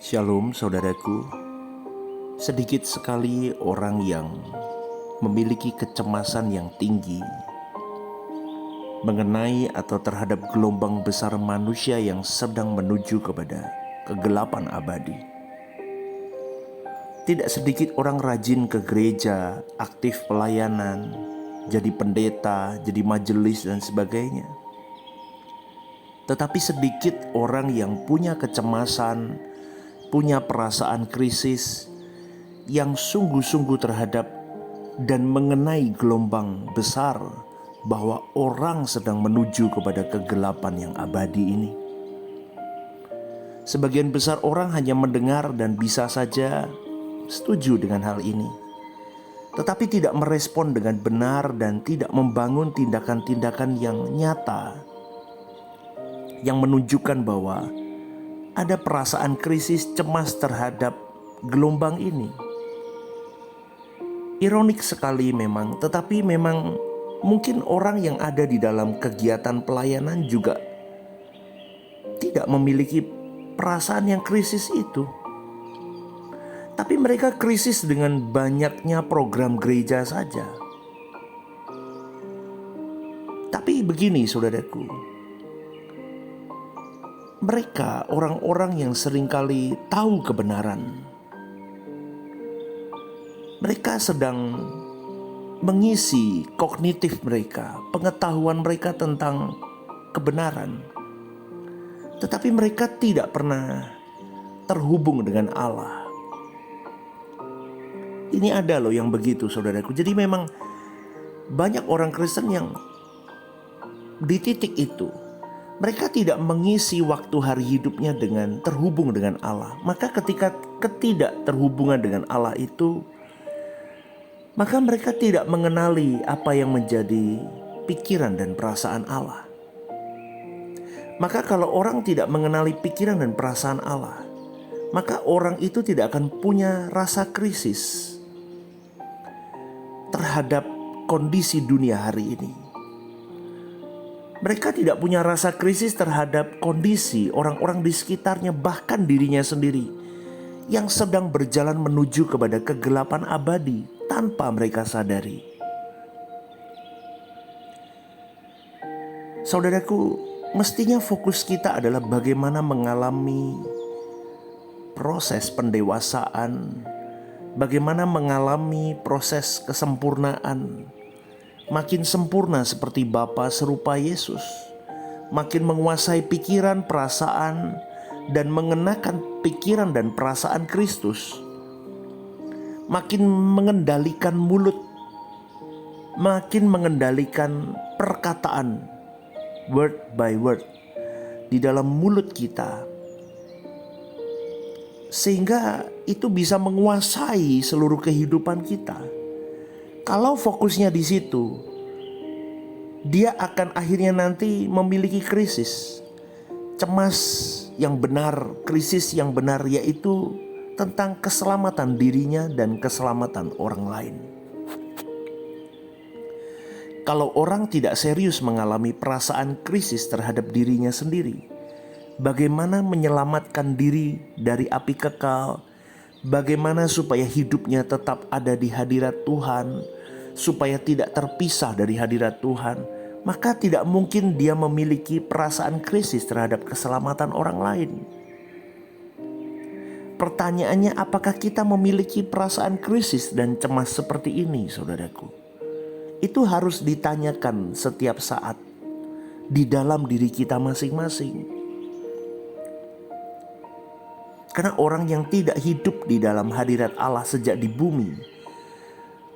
Shalom saudaraku, sedikit sekali orang yang memiliki kecemasan yang tinggi mengenai atau terhadap gelombang besar manusia yang sedang menuju kepada kegelapan abadi. Tidak sedikit orang rajin ke gereja, aktif pelayanan, jadi pendeta, jadi majelis dan sebagainya. Tetapi sedikit orang yang punya kecemasan, punya perasaan krisis yang sungguh-sungguh terhadap dan mengenai gelombang besar bahwa orang sedang menuju kepada kegelapan yang abadi ini. Sebagian besar orang hanya mendengar dan bisa saja setuju dengan hal ini, tetapi tidak merespon dengan benar dan tidak membangun tindakan-tindakan yang nyata yang menunjukkan bahwa ada perasaan krisis cemas terhadap gelombang ini. Ironik sekali memang, tetapi memang mungkin orang yang ada di dalam kegiatan pelayanan juga tidak memiliki perasaan yang krisis itu. Tapi mereka krisis dengan banyaknya program gereja saja. Tapi begini saudaraku, mereka orang-orang yang seringkali tahu kebenaran. Mereka sedang mengisi kognitif mereka, pengetahuan mereka tentang kebenaran. Tetapi mereka tidak pernah terhubung dengan Allah. Ini ada loh yang begitu saudaraku. Jadi memang banyak orang Kristen yang di titik itu mereka tidak mengisi waktu hari hidupnya dengan terhubung dengan Allah. Maka ketika ketidakterhubungan dengan Allah itu, maka mereka tidak mengenali apa yang menjadi pikiran dan perasaan Allah. Maka kalau orang tidak mengenali pikiran dan perasaan Allah, maka orang itu tidak akan punya rasa krisis terhadap kondisi dunia hari ini. Mereka tidak punya rasa krisis terhadap kondisi orang-orang di sekitarnya, bahkan dirinya sendiri yang sedang berjalan menuju kepada kegelapan abadi tanpa mereka sadari. Saudaraku, mestinya fokus kita adalah bagaimana mengalami proses pendewasaan, bagaimana mengalami proses kesempurnaan, makin sempurna seperti Bapa serupa Yesus, makin menguasai pikiran, perasaan, dan mengenakan pikiran dan perasaan Kristus, makin mengendalikan mulut, makin mengendalikan perkataan, word by word, di dalam mulut kita, sehingga itu bisa menguasai seluruh kehidupan kita. Kalau fokusnya di situ, dia akan akhirnya nanti memiliki krisis. Cemas yang benar, krisis yang benar, yaitu tentang keselamatan dirinya dan keselamatan orang lain. Kalau orang tidak serius mengalami perasaan krisis terhadap dirinya sendiri, bagaimana menyelamatkan diri dari api kekal, bagaimana supaya hidupnya tetap ada di hadirat Tuhan, supaya tidak terpisah dari hadirat Tuhan, maka tidak mungkin dia memiliki perasaan krisis terhadap keselamatan orang lain. Pertanyaannya, apakah kita memiliki perasaan krisis dan cemas seperti ini, saudaraku? Itu harus ditanyakan setiap saat di dalam diri kita masing-masing. Karena orang yang tidak hidup di dalam hadirat Allah sejak di bumi,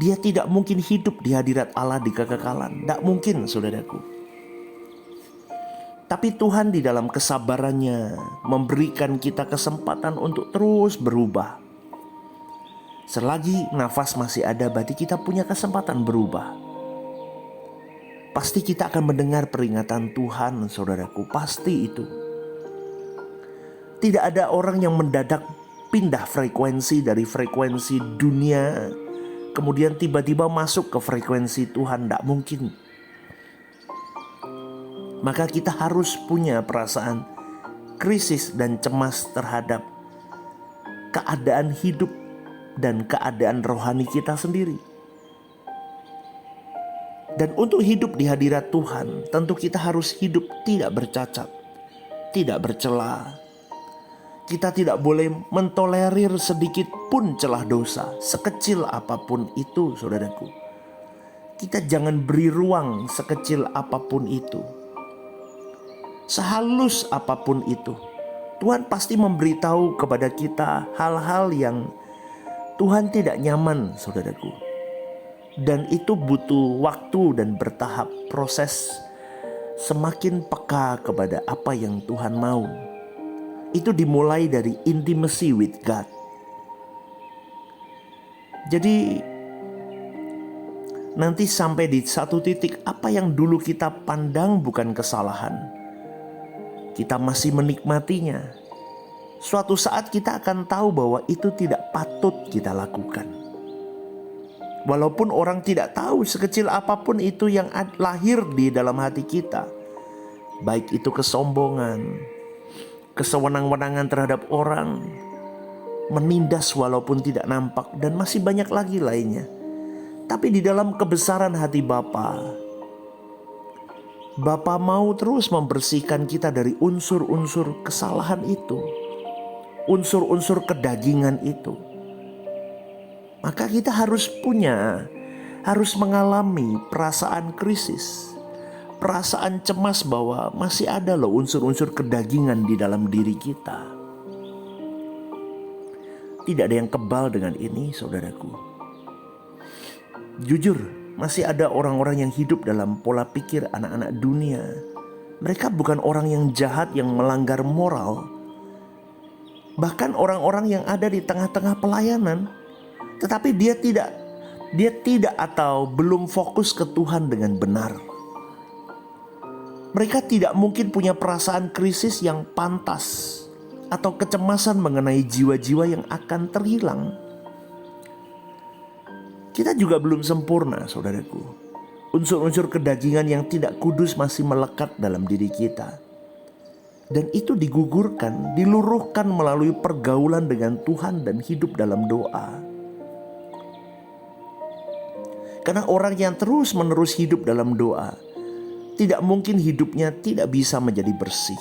dia tidak mungkin hidup di hadirat Allah di kekekalan. Tidak mungkin saudaraku. Tapi Tuhan di dalam kesabarannya memberikan kita kesempatan untuk terus berubah. Selagi nafas masih ada, berarti kita punya kesempatan berubah. Pasti kita akan mendengar peringatan Tuhan saudaraku. Pasti itu. Tidak ada orang yang mendadak pindah frekuensi dari frekuensi dunia kemudian tiba-tiba masuk ke frekuensi Tuhan. Tidak mungkin. Maka kita harus punya perasaan krisis dan cemas terhadap keadaan hidup dan keadaan rohani kita sendiri. Dan untuk hidup di hadirat Tuhan, tentu kita harus hidup tidak bercacat, tidak bercela. Kita tidak boleh mentolerir sedikit pun celah dosa, sekecil apapun itu, saudaraku. Kita jangan beri ruang sekecil apapun itu, sehalus apapun itu. Tuhan pasti memberitahu kepada kita hal-hal yang Tuhan tidak nyaman, saudaraku. Dan itu butuh waktu dan bertahap proses, semakin peka kepada apa yang Tuhan mau. Itu dimulai dari intimacy with God. Jadi nanti sampai di satu titik, apa yang dulu kita pandang bukan kesalahan, kita masih menikmatinya. Suatu saat kita akan tahu bahwa itu tidak patut kita lakukan. Walaupun orang tidak tahu, sekecil apapun itu yang lahir di dalam hati kita, baik itu kesombongan, kesewenang-wenangan terhadap orang, menindas walaupun tidak nampak, dan masih banyak lagi lainnya. Tapi di dalam kebesaran hati Bapa mau terus membersihkan kita dari unsur-unsur kesalahan itu, unsur-unsur kedagingan itu. Maka kita harus mengalami perasaan krisis, perasaan cemas bahwa masih ada loh unsur-unsur kedagingan di dalam diri kita. Tidak ada yang kebal dengan ini, saudaraku. Jujur, masih ada orang-orang yang hidup dalam pola pikir anak-anak dunia. Mereka bukan orang yang jahat, yang melanggar moral. Bahkan orang-orang yang ada di tengah-tengah pelayanan, tetapi dia tidak atau belum fokus ke Tuhan dengan benar. Mereka tidak mungkin punya perasaan krisis yang pantas atau kecemasan mengenai jiwa-jiwa yang akan terhilang. Kita juga belum sempurna, saudaraku. Unsur-unsur kedagingan yang tidak kudus masih melekat dalam diri kita. Dan itu digugurkan, diluruhkan melalui pergaulan dengan Tuhan dan hidup dalam doa. Karena orang yang terus-menerus hidup dalam doa, tidak mungkin hidupnya tidak bisa menjadi bersih.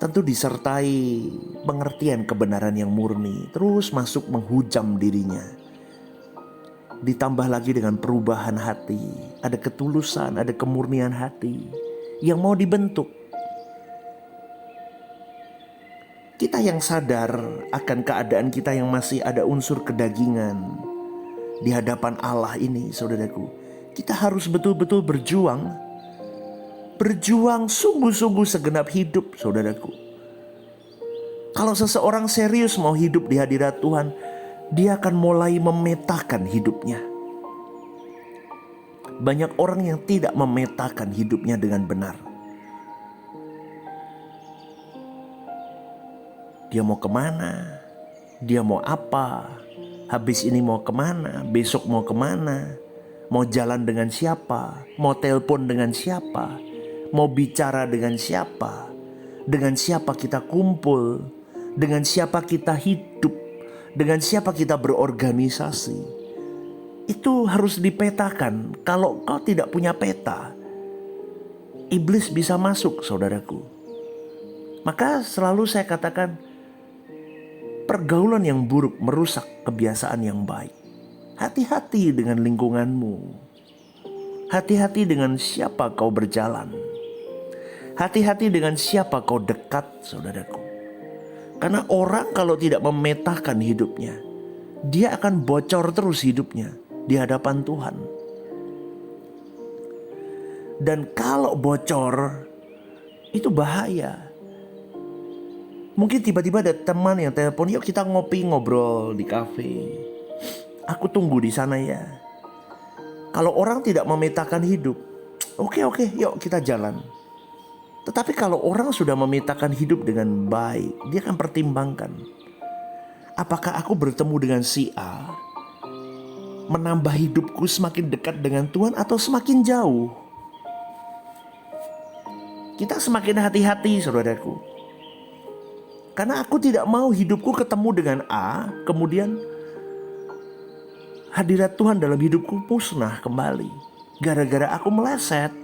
Tentu disertai pengertian kebenaran yang murni, terus masuk menghujam dirinya. Ditambah lagi dengan perubahan hati, ada ketulusan, ada kemurnian hati yang mau dibentuk. Kita yang sadar akan keadaan kita yang masih ada unsur kedagingan di hadapan Allah ini, saudaraku, kita harus betul-betul berjuang sungguh-sungguh segenap hidup, saudaraku. Kalau seseorang serius mau hidup di hadirat Tuhan, dia akan mulai memetakan hidupnya. Banyak orang yang tidak memetakan hidupnya dengan benar. Dia mau kemana? Dia mau apa? Habis ini mau kemana? Besok mau kemana? Mau jalan dengan siapa? Mau telepon dengan siapa? Mau bicara dengan siapa? Dengan siapa kita kumpul? Dengan siapa kita hidup? Dengan siapa kita berorganisasi? Itu harus dipetakan. Kalau kau tidak punya peta, iblis bisa masuk, saudaraku. Maka selalu saya katakan, pergaulan yang buruk merusak kebiasaan yang baik. Hati-hati dengan lingkunganmu. Hati-hati dengan siapa kau berjalan. Hati-hati dengan siapa kau dekat, saudaraku. Karena orang kalau tidak memetakan hidupnya, dia akan bocor terus hidupnya di hadapan Tuhan. Dan kalau bocor, itu bahaya. Mungkin tiba-tiba ada teman yang telepon, yuk kita ngopi ngobrol di kafe. Aku tunggu di sana ya. Kalau orang tidak memetakan hidup, oke, yuk kita jalan. Tetapi kalau orang sudah memetakan hidup dengan baik, dia akan pertimbangkan. Apakah aku bertemu dengan si A menambah hidupku semakin dekat dengan Tuhan atau semakin jauh? Kita semakin hati-hati, saudaraku. Karena aku tidak mau hidupku ketemu dengan A, kemudian hadirat Tuhan dalam hidupku musnah kembali. Gara-gara aku meleset,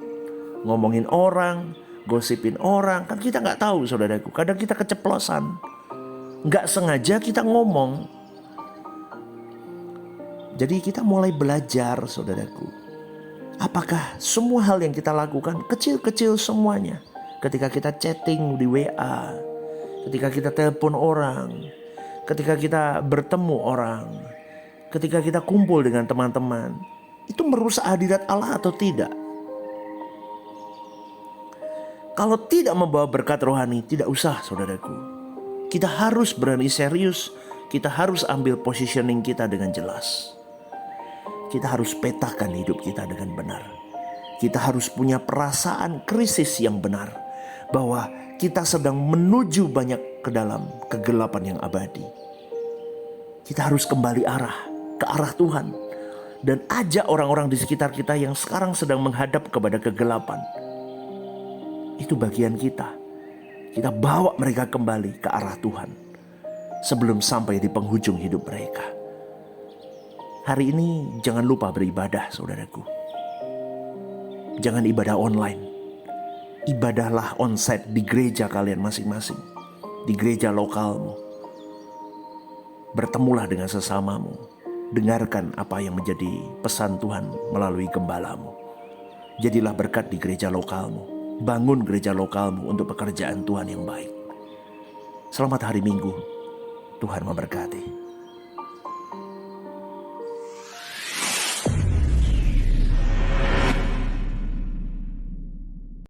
ngomongin orang, gosipin orang. Kan kita gak tahu saudaraku, kadang kita keceplosan. Gak sengaja kita ngomong. Jadi kita mulai belajar saudaraku. Apakah semua hal yang kita lakukan kecil-kecil semuanya. Ketika kita chatting di WA, ketika kita telepon orang, ketika kita bertemu orang, ketika kita kumpul dengan teman-teman, itu merusak hadirat Allah atau tidak? Kalau tidak membawa berkat rohani, tidak usah saudaraku. Kita harus berani serius, kita harus ambil positioning kita dengan jelas. Kita harus petakan hidup kita dengan benar. Kita harus punya perasaan krisis yang benar, bahwa kita sedang menuju banyak ke dalam kegelapan yang abadi. Kita harus kembali ke arah Tuhan. Dan ajak orang-orang di sekitar kita yang sekarang sedang menghadap kepada kegelapan. Itu bagian kita. Kita bawa mereka kembali ke arah Tuhan sebelum sampai di penghujung hidup mereka. Hari ini jangan lupa beribadah saudaraku. Jangan ibadah online. Ibadahlah onsite di gereja kalian masing-masing. Di gereja lokalmu. Bertemulah dengan sesamamu. Dengarkan apa yang menjadi pesan Tuhan melalui gembalamu. Jadilah berkat di gereja lokalmu. Bangun gereja lokalmu untuk pekerjaan Tuhan yang baik. Selamat hari Minggu. Tuhan memberkati.